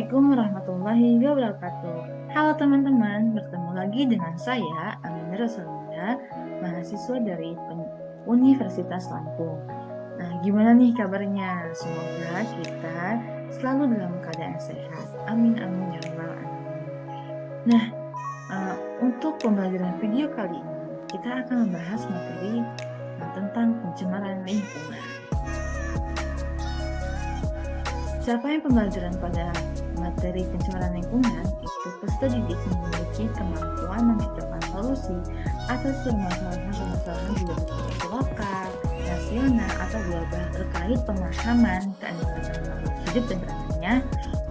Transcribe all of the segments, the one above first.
Assalamualaikum warahmatullahi wabarakatuh. Halo teman-teman, bertemu lagi dengan saya Aminah Rosalinda, mahasiswa dari Universitas Lampung. Nah, gimana nih kabarnya? Semoga kita selalu dalam keadaan sehat. Amin amin ya rabbal alamin. Nah, untuk pembelajaran video kali ini kita akan membahas materi tentang pencemaran lingkungan. Capaian pembelajaran pada materi pencemaran lingkungan itu peserta didik memiliki kemampuan menciptakan solusi atas permasalahan-permasalahan di berbagai lokal, nasional, atau global terkait pemahaman keanekaragaman makhluk hidup dan peranannya,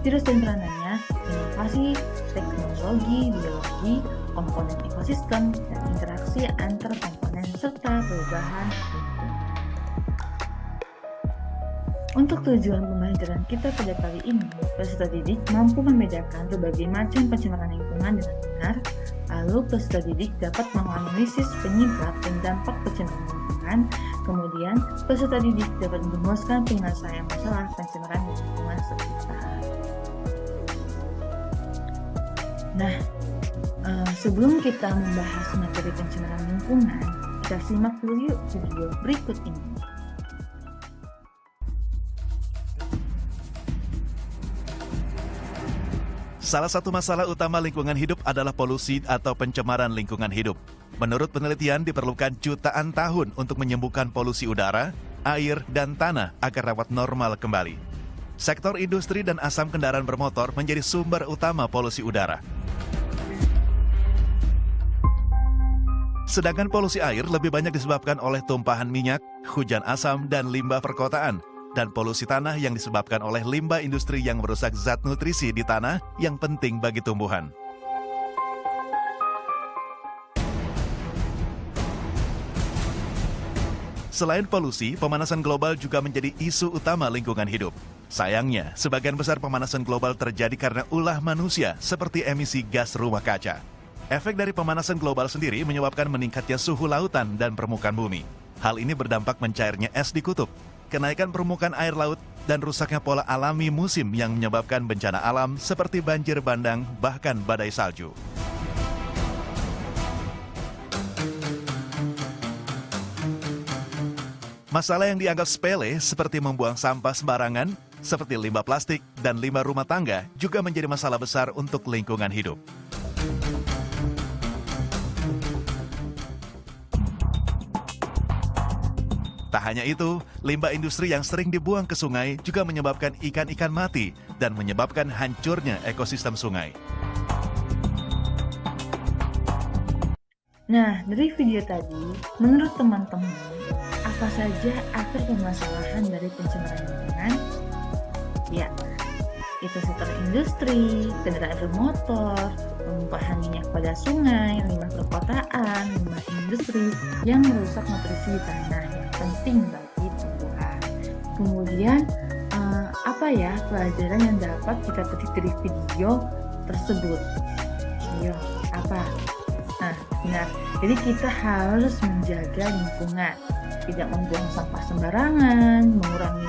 virus dan peranannya, inovasi, teknologi, biologi, komponen ekosistem, dan interaksi antar komponen serta perubahan lingkungan. Untuk tujuan pembelajaran kita pada kali ini, peserta didik mampu membedakan berbagai macam pencemaran lingkungan dengan benar, lalu peserta didik dapat menganalisis penyebab dan dampak pencemaran lingkungan, kemudian peserta didik dapat merumuskan penyelesaian masalah pencemaran lingkungan sekitar. Nah, sebelum kita membahas materi pencemaran lingkungan, kita simak dulu yuk video berikut ini. Salah satu masalah utama lingkungan hidup adalah polusi atau pencemaran lingkungan hidup. Menurut penelitian, diperlukan jutaan tahun untuk menyembuhkan polusi udara, air, dan tanah agar dapat normal kembali. Sektor industri dan asam kendaraan bermotor menjadi sumber utama polusi udara. Sedangkan polusi air lebih banyak disebabkan oleh tumpahan minyak, hujan asam, dan limbah perkotaan, dan polusi tanah yang disebabkan oleh limbah industri yang merusak zat nutrisi di tanah yang penting bagi tumbuhan. Selain polusi, pemanasan global juga menjadi isu utama lingkungan hidup. Sayangnya, sebagian besar pemanasan global terjadi karena ulah manusia seperti emisi gas rumah kaca. Efek dari pemanasan global sendiri menyebabkan meningkatnya suhu lautan dan permukaan bumi. Hal ini berdampak mencairnya es di kutub, kenaikan permukaan air laut, dan rusaknya pola alami musim yang menyebabkan bencana alam seperti banjir bandang, bahkan badai salju. Masalah yang dianggap sepele seperti membuang sampah sembarangan, seperti limbah plastik dan limbah rumah tangga juga menjadi masalah besar untuk lingkungan hidup. Tak hanya itu, limbah industri yang sering dibuang ke sungai juga menyebabkan ikan-ikan mati dan menyebabkan hancurnya ekosistem sungai. Nah, dari video tadi, menurut teman-teman, apa saja akar permasalahan dari pencemaran lingkungan? Ya, itu sektor industri, kendaraan bermotor, penumpahan minyak pada sungai, limbah perkotaan, limbah industri yang merusak nutrisi di tanah yang penting bagi tumbuhan. Kemudian, apa ya pelajaran yang dapat kita petik dari video tersebut? Ayo, apa? Nah, benar. Jadi kita harus menjaga lingkungan, tidak membuang sampah sembarangan, mengurangi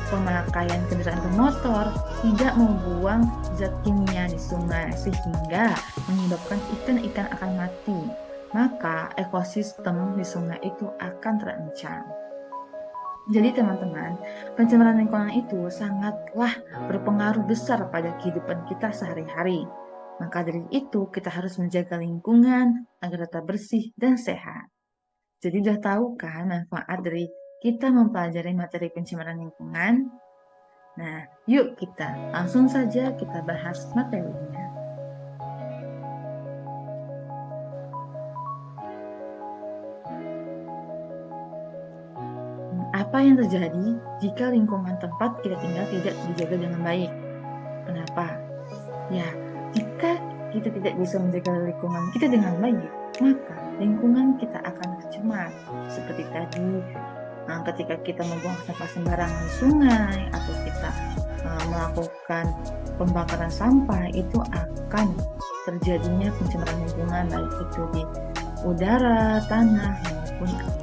pemakaian kendaraan bermotor, tidak membuang zat kimia di sungai sehingga menyebabkan ikan-ikan akan mati. Maka ekosistem di sungai itu akan terancam. Jadi teman-teman, pencemaran lingkungan itu sangatlah berpengaruh besar pada kehidupan kita sehari-hari. Maka dari itu kita harus menjaga lingkungan agar tetap bersih dan sehat. Jadi udah tahu kan manfaat dari kita mempelajari materi pencemaran lingkungan? Nah, yuk kita langsung saja kita bahas materinya. Apa yang terjadi jika lingkungan tempat kita tinggal tidak dijaga dengan baik? Kenapa? Ya, jika kita tidak bisa menjaga lingkungan kita dengan baik, maka lingkungan kita akan tercemar. Seperti tadi, ketika kita membuang sampah sembarangan di sungai atau kita melakukan pembakaran sampah, itu akan terjadinya pencemaran lingkungan baik itu di udara, tanah maupun air.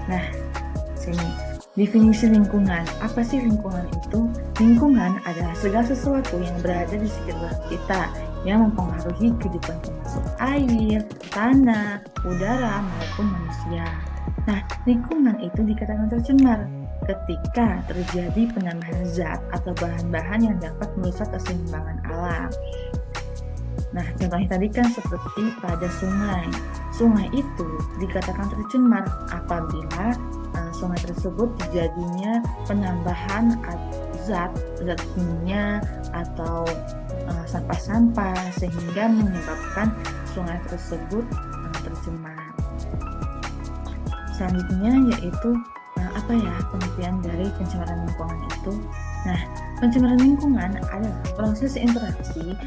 Nah, sini Definisi lingkungan. Apa sih lingkungan itu? Lingkungan adalah segala sesuatu yang berada di sekitar kita yang mempengaruhi kehidupan termasuk air, tanah, udara, maupun manusia. Nah, lingkungan itu dikatakan tercemar ketika terjadi penambahan zat atau bahan-bahan yang dapat merusak keseimbangan alam. Nah, contohnya tadi kan seperti pada sungai. Sungai itu dikatakan tercemar apabila sungai tersebut terjadinya penambahan zat kimia atau sampah-sampah sehingga menyebabkan sungai tersebut tercemar. Selanjutnya yaitu pengertian dari pencemaran lingkungan itu. Nah, pencemaran lingkungan adalah proses interaksi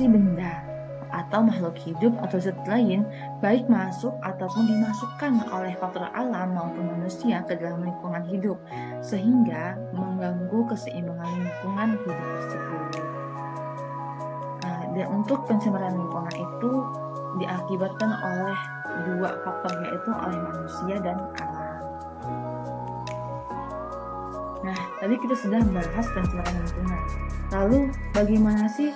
benda atau makhluk hidup atau zat lain baik masuk ataupun dimasukkan oleh faktor alam maupun manusia ke dalam lingkungan hidup sehingga mengganggu keseimbangan lingkungan hidup tersebut. Dan untuk pencemaran lingkungan itu diakibatkan oleh dua faktor, yaitu oleh manusia dan alam. Nah, tadi kita sudah membahas pencemaran lingkungan. Lalu bagaimana sih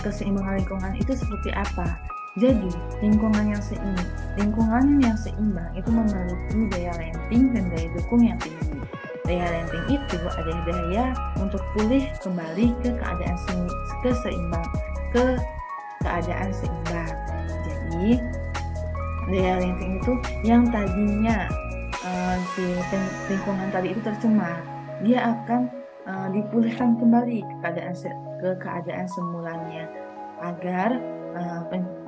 keseimbangan lingkungan itu seperti apa? Jadi, lingkungan yang seimbang itu memiliki daya lenting dan daya dukung yang tinggi. Daya lenting itu adalah daya untuk pulih kembali ke keadaan seimbang. Jadi, daya lenting itu yang tadinya si lingkungan tadi itu tercemar, dia akan dipulihkan kembali ke keadaan semulanya agar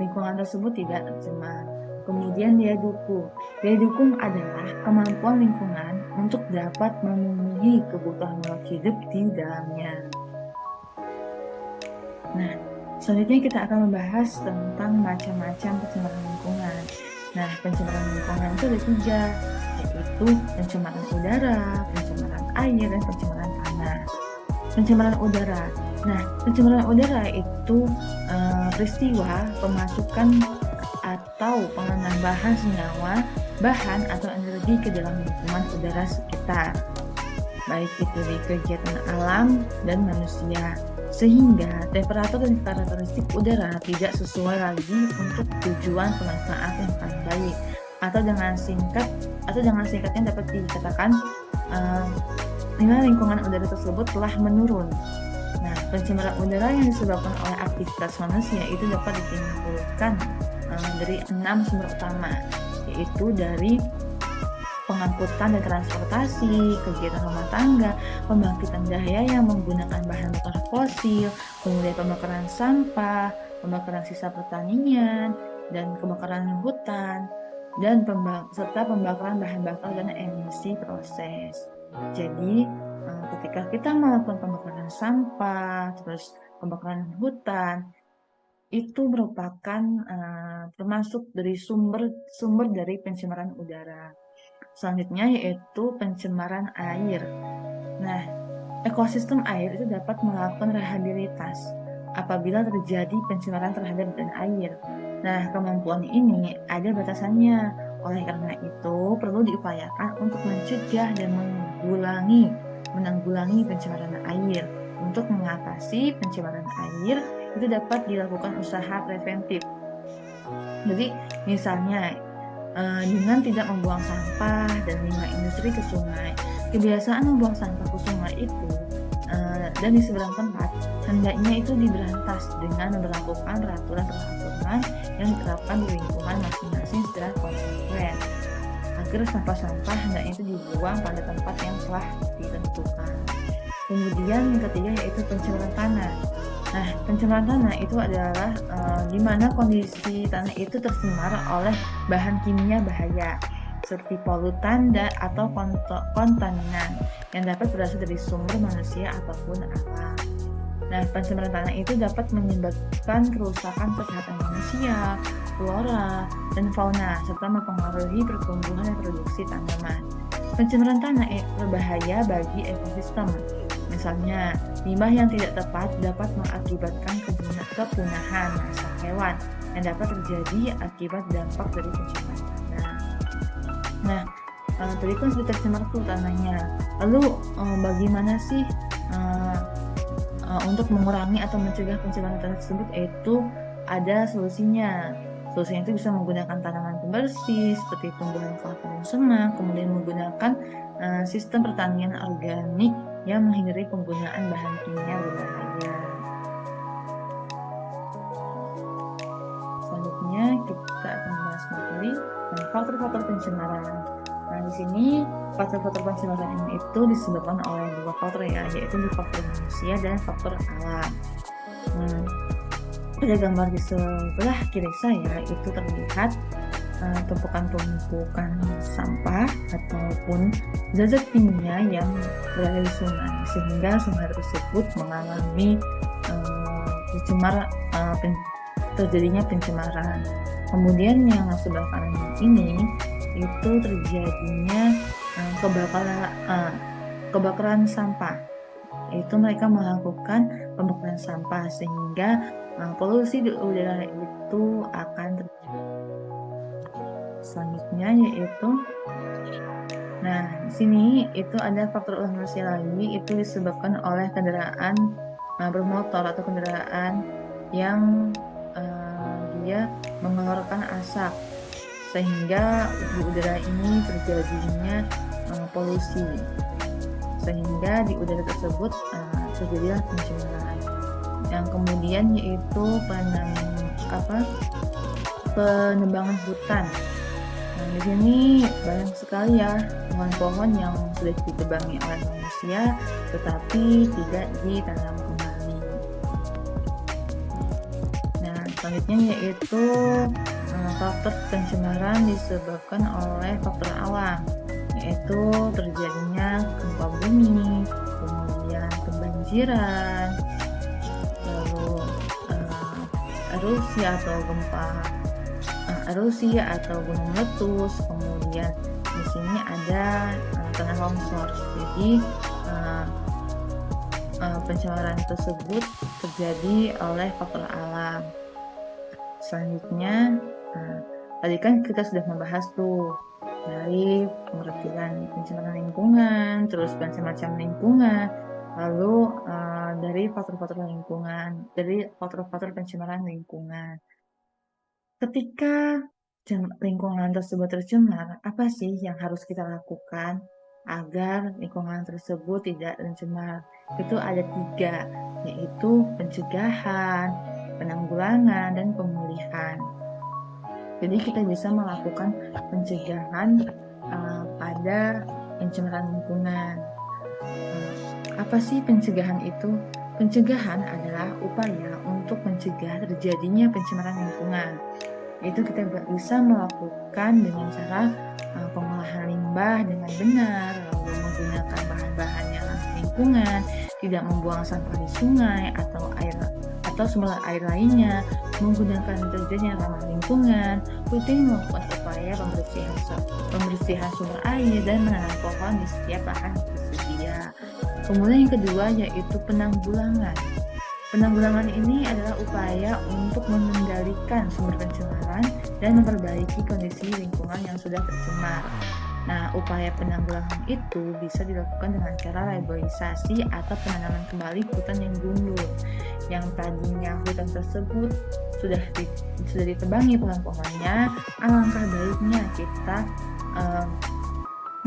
lingkungan tersebut tidak tercemar. Kemudian daya dukung adalah kemampuan lingkungan untuk dapat memenuhi kebutuhan makhluk hidup di dalamnya. Nah, selanjutnya kita akan membahas tentang macam-macam pencemaran lingkungan. Nah, pencemaran lingkungan itu ada 3, yaitu pencemaran udara, pencemaran air, dan pencemaran tanah. Pencemaran udara. Nah, pencemaran udara itu peristiwa pemasukan atau penambahan senyawa, bahan atau energi ke dalam lingkungan udara sekitar, baik itu di kegiatan alam dan manusia, sehingga temperatur dan karakteristik udara tidak sesuai lagi untuk tujuan pemanfaatan yang paling baik, atau dengan singkatnya dapat dikatakan nilai lingkungan udara tersebut telah menurun. Nah, pencemaran udara yang disebabkan oleh aktivitas manusia itu dapat ditimbulkan dari 6 sumber utama, yaitu dari pengangkutan dan transportasi, kegiatan rumah tangga, pembangkitan daya yang menggunakan bahan bakar fosil, kemudian pembakaran sampah, pembakaran sisa pertanian, dan kebakaran hutan, dan serta pembakaran bahan bakar dan emisi proses. Jadi, ketika kita melakukan pembakaran sampah, terus pembakaran hutan, itu merupakan termasuk dari sumber dari pencemaran udara. Selanjutnya yaitu pencemaran air. Nah, ekosistem air itu dapat melakukan rehabilitas apabila terjadi pencemaran terhadap dan air. Nah, kemampuan ini ada batasannya. Oleh karena itu, perlu diupayakan untuk mencegah dan menanggulangi pencemaran air. Untuk mengatasi pencemaran air, itu dapat dilakukan usaha preventif. Jadi, misalnya dengan tidak membuang sampah dan limbah industri ke sungai. Kebiasaan membuang sampah ke sungai itu dan di seberang tempat hendaknya itu diberantas dengan memberlakukan peraturan yang diterapkan di lingkungan masing-masing secara konsekuen, agar sampah-sampah hendaknya itu dibuang pada tempat yang telah ditentukan. Kemudian yang ketiga yaitu pencemaran tanah. Nah, pencemaran tanah itu adalah di mana kondisi tanah itu tercemar oleh bahan kimia bahaya seperti polutan atau kontaminan yang dapat berasal dari sumber manusia ataupun alam. Nah, pencemaran tanah itu dapat menyebabkan kerusakan kesehatan manusia, flora, dan fauna, serta mempengaruhi pertumbuhan dan produksi tanaman. Pencemaran tanah berbahaya bagi ekosistem. Misalnya, limbah yang tidak tepat dapat mengakibatkan kepunahan massa hewan yang dapat terjadi akibat dampak dari pencemaran tanah. Nah, tadi kan sudah tercemar tuh tanahnya. Lalu bagaimana sih eee untuk mengurangi atau mencegah pencemaran tanah tersebut? Yaitu ada solusinya. Solusinya itu bisa menggunakan tanaman pembersih seperti tumbuhan kelapa dan semak, kemudian menggunakan sistem pertanian organik yang menghindari penggunaan bahan kimia berbahaya. Selanjutnya kita akan membahas materi faktor-faktor pencemaran. Nah, di sini faktor-faktor pencemaran ini itu disebabkan oleh dua faktor ya, yaitu faktor manusia dan faktor alam. Nah, pada gambar di sebelah kiri saya itu terlihat tumpukan-tumpukan sampah ataupun zat-zat kimia yang berada di sungai, sehingga sungai tersebut mengalami terjadinya pencemaran. Kemudian yang sebelah kanan ini itu terjadinya kebakaran sampah. Itu mereka melakukan pembakaran sampah sehingga polusi di udara itu akan terjadi. Selanjutnya yaitu, nah di sini itu ada faktor ulah manusia lagi, itu disebabkan oleh kendaraan bermotor atau kendaraan yang dia mengeluarkan asap, sehingga di udara ini terjadinya polusi, sehingga di udara tersebut terjadilah pencemaran. Yang kemudian yaitu penebangan hutan. Nah, di sini banyak sekali ya pohon-pohon yang sudah ditebangi oleh manusia tetapi tidak ditanam kembali. Nah, selanjutnya yaitu faktor pencemaran disebabkan oleh faktor alam, yaitu terjadinya gempa bumi, kemudian kebanjiran, lalu erosi atau gunung meletus, kemudian di sini ada tanah longsor. Jadi pencemaran tersebut terjadi oleh faktor alam. Selanjutnya, tadi kan kita sudah membahas tuh dari pengertian pencemaran lingkungan, terus macam-macam lingkungan, lalu dari faktor-faktor lingkungan, dari faktor-faktor pencemaran lingkungan. Ketika lingkungan tersebut tercemar, apa sih yang harus kita lakukan agar lingkungan tersebut tidak tercemar? Itu ada 3, yaitu pencegahan, penanggulangan, dan pemulihan. Jadi kita bisa melakukan pencegahan pada pencemaran lingkungan. Apa sih pencegahan itu? Pencegahan adalah upaya untuk mencegah terjadinya pencemaran lingkungan. Itu kita bisa melakukan dengan cara pengolahan limbah dengan benar, lalu menggunakan bahan-bahan yang ramah lingkungan, tidak membuang sampah di sungai atau sumber air lainnya, menggunakan deterjen yang ramah lingkungan, rutin melakukan upaya pembersihan sumber air, dan menanam pohon di setiap lahan tersedia. Kemudian yang kedua yaitu penanggulangan. Penanggulangan ini adalah upaya untuk mengendalikan sumber pencemaran dan memperbaiki kondisi lingkungan yang sudah tercemar. Nah, upaya penanggulangan itu bisa dilakukan dengan cara reboisasi atau penanaman kembali hutan yang gundul. Yang tadinya hutan tersebut sudah ditebangi pohon-pohonnya, alangkah baiknya kita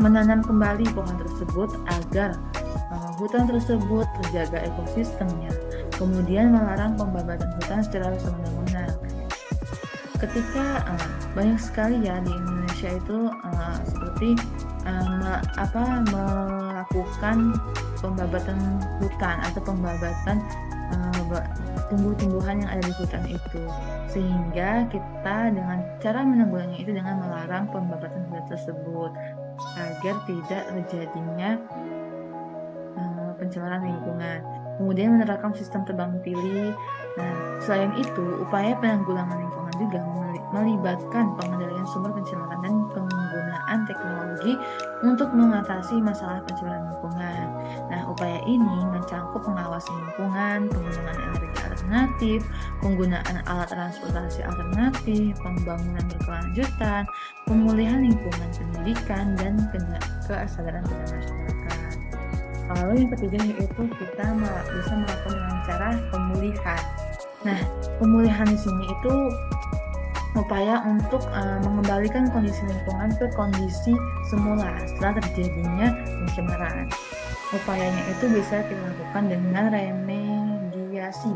menanam kembali pohon tersebut agar hutan tersebut terjaga ekosistemnya. Kemudian melarang pembabatan hutan secara semena-mena. Ketika banyak sekali ya di Indonesia itu seperti melakukan pembabatan hutan atau pembabatan tumbuh-tumbuhan yang ada di hutan itu, sehingga kita dengan cara menanggulanginya itu dengan melarang pembabatan hutan tersebut agar tidak terjadinya pencemaran lingkungan. Kemudian menerapkan sistem tebang pilih. Nah, selain itu, upaya penanggulangan lingkungan juga melibatkan pengendalian sumber pencemaran dan penggunaan teknologi untuk mengatasi masalah pencemaran lingkungan. Nah, upaya ini mencakup pengawasan lingkungan, penggunaan energi alternatif, penggunaan alat transportasi alternatif, pembangunan berkelanjutan, pemulihan lingkungan pendidikan, dan kesadaran pada masyarakat. Lalu yang ketiga yaitu kita bisa melakukan dengan cara pemulihan. Nah, pemulihan di sini itu upaya untuk mengembalikan kondisi lingkungan ke kondisi semula setelah terjadinya pencemaran. Upayanya itu bisa dilakukan dengan remediasi,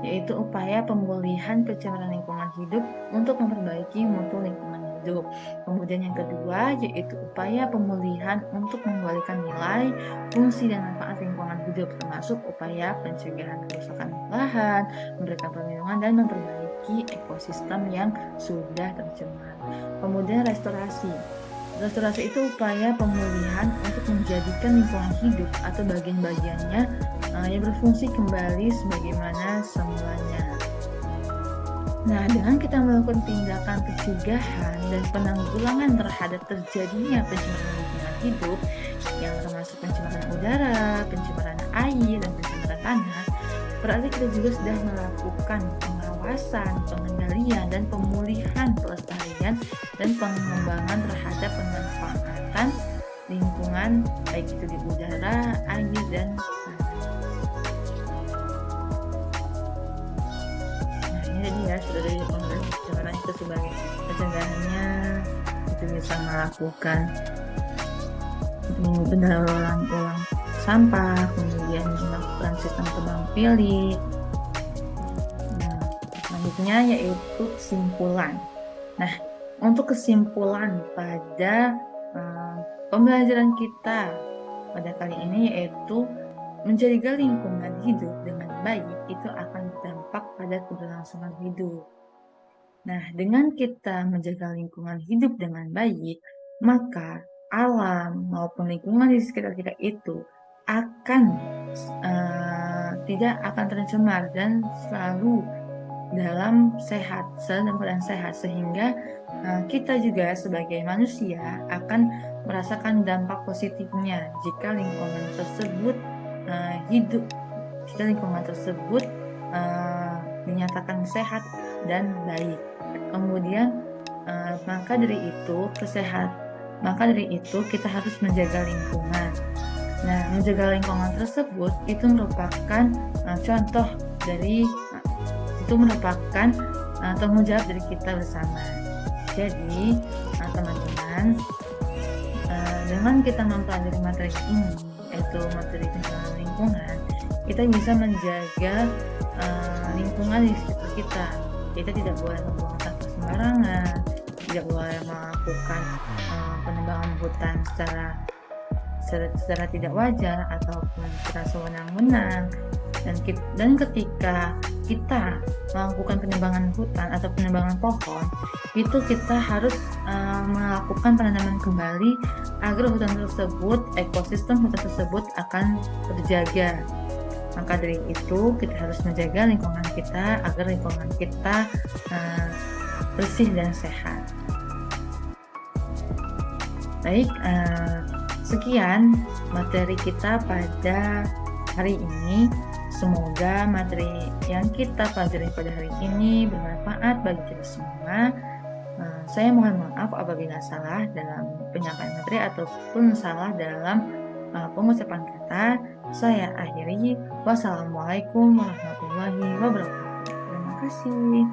yaitu upaya pemulihan pencemaran lingkungan hidup untuk memperbaiki mutu lingkungan hidup. Kemudian yang kedua yaitu upaya pemulihan untuk mengembalikan nilai, fungsi, dan manfaat lingkungan hidup, termasuk upaya pencegahan kerusakan lahan, memberikan perlindungan, dan memperbaiki ekosistem yang sudah tercemar. Kemudian restorasi. Restorasi itu upaya pemulihan untuk menjadikan lingkungan hidup atau bagian-bagiannya yang berfungsi kembali sebagaimana semulanya. Nah, dengan kita melakukan tindakan pencegahan dan penanggulangan terhadap terjadinya pencemaran lingkungan hidup, yang termasuk pencemaran udara, pencemaran air, dan pencemaran tanah, berarti kita juga sudah melakukan pengawasan, pengendalian, dan pemulihan pelestarian dan pengembangan terhadap pemanfaatan lingkungan, baik itu di udara, air, dan tanah. Nah, ini tadi ya, sudah dari pencemaran itu sebagai pencegahannya itu bisa melakukan pendaur ulang sampah, kemudian melakukan sistem tebang pilih. Nah, selanjutnya yaitu kesimpulan. Nah, untuk kesimpulan pada pembelajaran kita pada kali ini yaitu menjaga lingkungan hidup dengan baik itu akan berdampak pada keberlangsungan hidup. Nah, dengan kita menjaga lingkungan hidup dengan baik, maka alam maupun lingkungan di sekitar kita itu akan tidak akan tercemar dan selalu dalam keadaan sehat, sehingga kita juga sebagai manusia akan merasakan dampak positifnya jika lingkungan tersebut dinyatakan sehat dan baik. Kemudian maka dari itu kita harus menjaga lingkungan. Nah, menjaga lingkungan tersebut itu merupakan tanggung jawab dari kita bersama. Jadi, teman-teman, dengan kita mempelajari materi ini, yaitu materi pencemaran lingkungan, kita bisa menjaga lingkungan di sekitar kita. Kita tidak boleh membuang sampah sembarangan, tidak boleh melakukan penebangan hutan secara tidak wajar ataupun secara sewenang-wenang. Dan ketika kita melakukan penebangan hutan atau penebangan pohon, itu kita harus melakukan penanaman kembali agar ekosistem hutan tersebut akan terjaga. Maka dari itu kita harus menjaga lingkungan kita agar lingkungan kita bersih dan sehat. Baik, sekian materi kita pada hari ini. Semoga materi yang kita pelajari pada hari ini bermanfaat bagi kita semua. Saya mohon maaf apabila salah dalam penyampaian materi ataupun salah dalam pengucapan kata. Saya akhiri. Wassalamualaikum warahmatullahi wabarakatuh. Terima kasih.